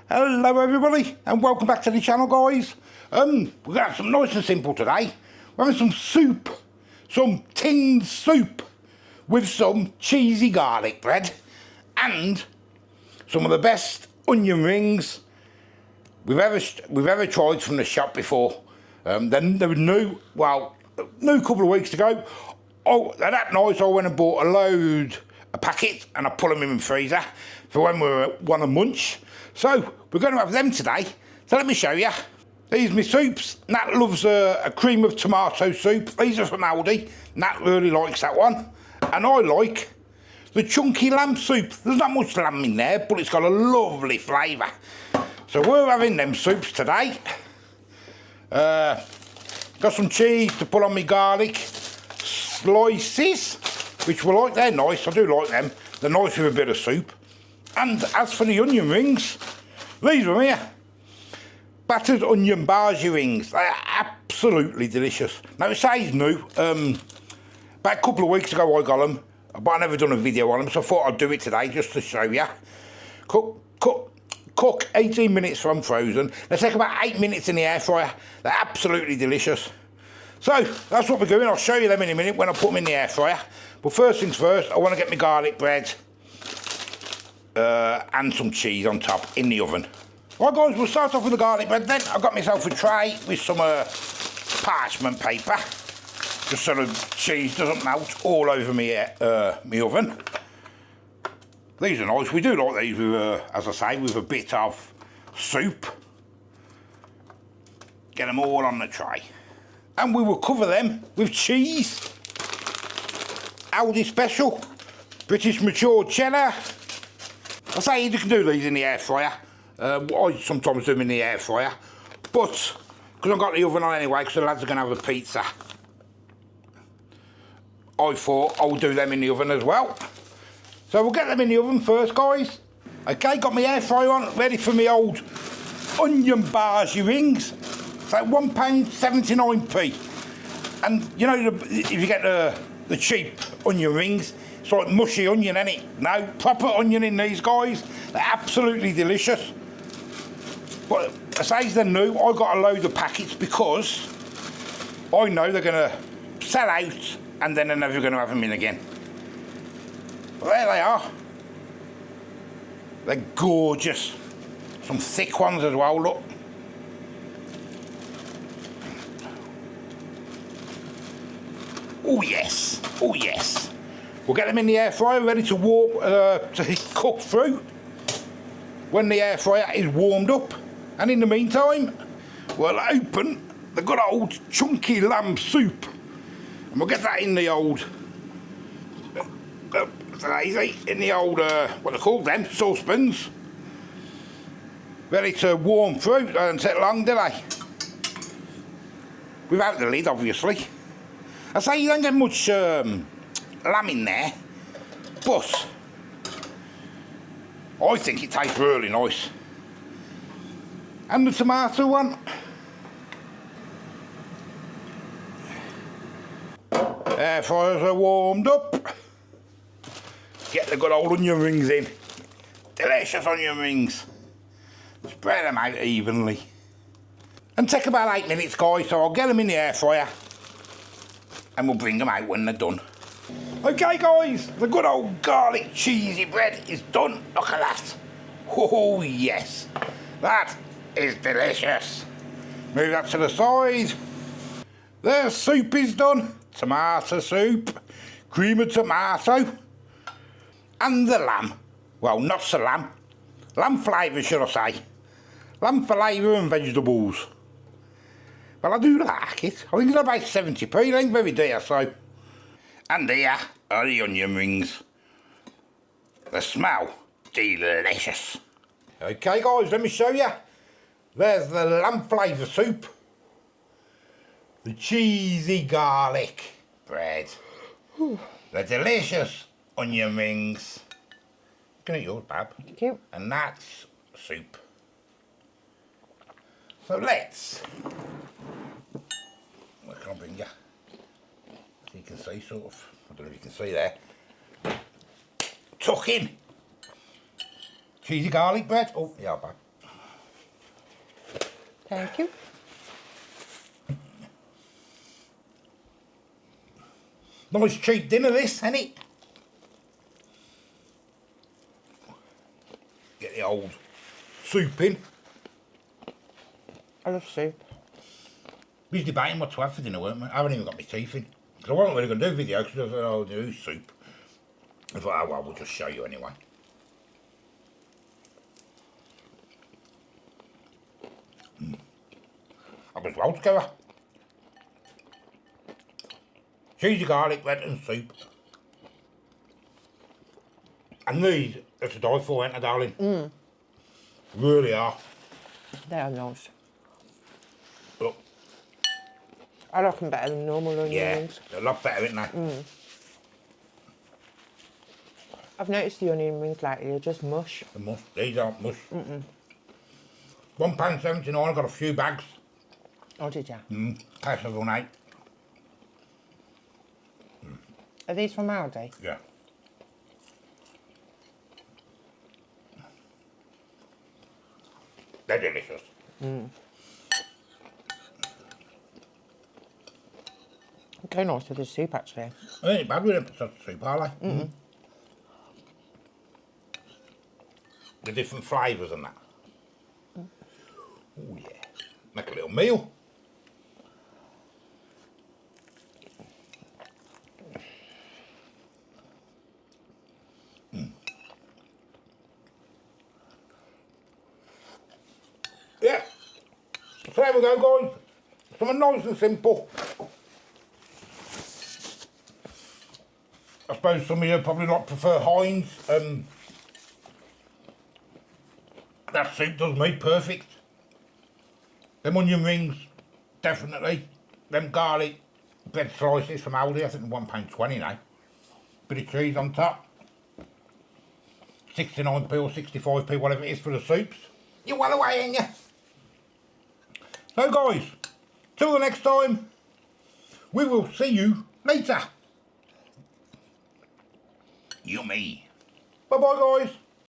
Hello everybody and welcome back to the channel, guys. We're going to have some nice and simple today. We're having some soup, some tinned soup with some cheesy garlic bread and some of the best onion rings we've ever tried from the shop before. Then they were new, new a couple of weeks ago. Oh, they're that nice. I went and bought a load of packets and I put them in the freezer for when we want to munch. So we're going to have them today. So let me show you. These are my soups. Nat loves a cream of tomato soup. These are from Aldi. Nat really likes that one. And I like the chunky lamb soup. There's not much lamb in there, but it's got a lovely flavour. So we're having them soups today. Got some cheese to put on my garlic slices, which we like. They're nice. I do like them. They're nice with a bit of soup. And as for the onion rings, these are here. Battered onion bhaji rings. They are absolutely delicious. Now it says new. About a couple of weeks ago I got them, but I never done a video on them, so I thought I'd do it today just to show you. Cook 18 minutes from frozen. They take about 8 minutes in the air fryer. They're absolutely delicious. So that's what we're doing. I'll show you them in a minute when I put them in the air fryer. But first things first, I want to get my garlic bread and some cheese on top in the oven. Right guys, we'll start off with the garlic bread then. I've got myself a tray with some parchment paper, just so the cheese doesn't melt all over my oven. These are nice. We do like these with, as I say, with a bit of soup. Get them all on the tray. And we will cover them with cheese. Aldi special, British mature cheddar. I say you can do these in the air fryer. I sometimes do them in the air fryer, but because I've got the oven on anyway, because the lads are going to have a pizza, I thought I would do them in the oven as well. So we'll get them in the oven first, guys. Okay, got my air fryer on, ready for my old onion bhaji rings. So £1.79p. And you know, if you get the cheap onion rings, it's like mushy onion, ain't it? No, proper onion in these, guys. They're absolutely delicious. But I say they're new. I got a load of packets because I know they're going to sell out and then they're never going to have them in again. But there they are. They're gorgeous. Some thick ones as well, look. Oh yes, oh yes. We'll get them in the air fryer, ready to cook through when the air fryer is warmed up. And in the meantime, we'll open the good old chunky lamb soup. And we'll get that in the old, what they call them, saucepans. Ready to warm through. They don't take long, do they? Without the lid, obviously. I say you don't get much lamb in there, but I think it tastes really nice. And the tomato one. Air fryers are warmed up. Get the good old onion rings in. Delicious onion rings. Spread them out evenly. And take about 8 minutes, guys, so I'll get them in the air fryer and we'll bring them out when they're done. Okay guys, the good old garlic cheesy bread is done. Look at that. Oh yes, that is delicious. Move that to the side. The soup is done. Tomato soup, cream of tomato, and the lamb. Well, not so lamb. Lamb flavour, should I say. Lamb flavour and vegetables. Well, I do like it. I think it's about 70p. It ain't very dear, so. And here are the onion rings. They smell delicious. Okay, guys, let me show you. There's the lamb flavour soup. The cheesy garlic bread. Ooh. The delicious onion rings. Can I eat yours, Bab? Thank you. And that's soup. So let's. Where can I bring you? So you can see, sort of. I don't know if you can see there. Tuck in. Cheesy garlic bread. Oh, yeah, Bab. Thank you. Nice cheap dinner this, ain't it? Get the old soup in. I love soup. We was debating what to have for dinner, weren't we? I haven't even got my teeth in. Because I wasn't really going to do a video because I thought, oh, I'll do soup. I thought, oh well, we'll just show you anyway. That was well together. Cheesy garlic, bread and soup. And these are to die for, ain't they, darling? Mm. Really are. They are nice. Look. I like them better than normal onion rings. They're a lot better, aren't they? Mm. I've noticed the onion rings lately are just mush. They're mush. These aren't mush. £1.79, I got a few bags. Oh, did you? Cash of on 8. Are these from Aldi? Yeah. They're delicious. Okay, nice with the soup actually. They ain't bad with them such soup, are they? The different flavours and that. Oh yeah. Make a little meal. Yeah. So there we go, guys. Something nice and simple. I suppose some of you probably not prefer Heinz. That soup does me perfect. Them onion rings, definitely. Them garlic bread slices from Aldi, I think £1.20 now. Bit of cheese on top. 69p or 65p, whatever it is for the soups. You're well away, ain't you? So guys, till the next time, we will see you later. Yummy. Bye bye guys.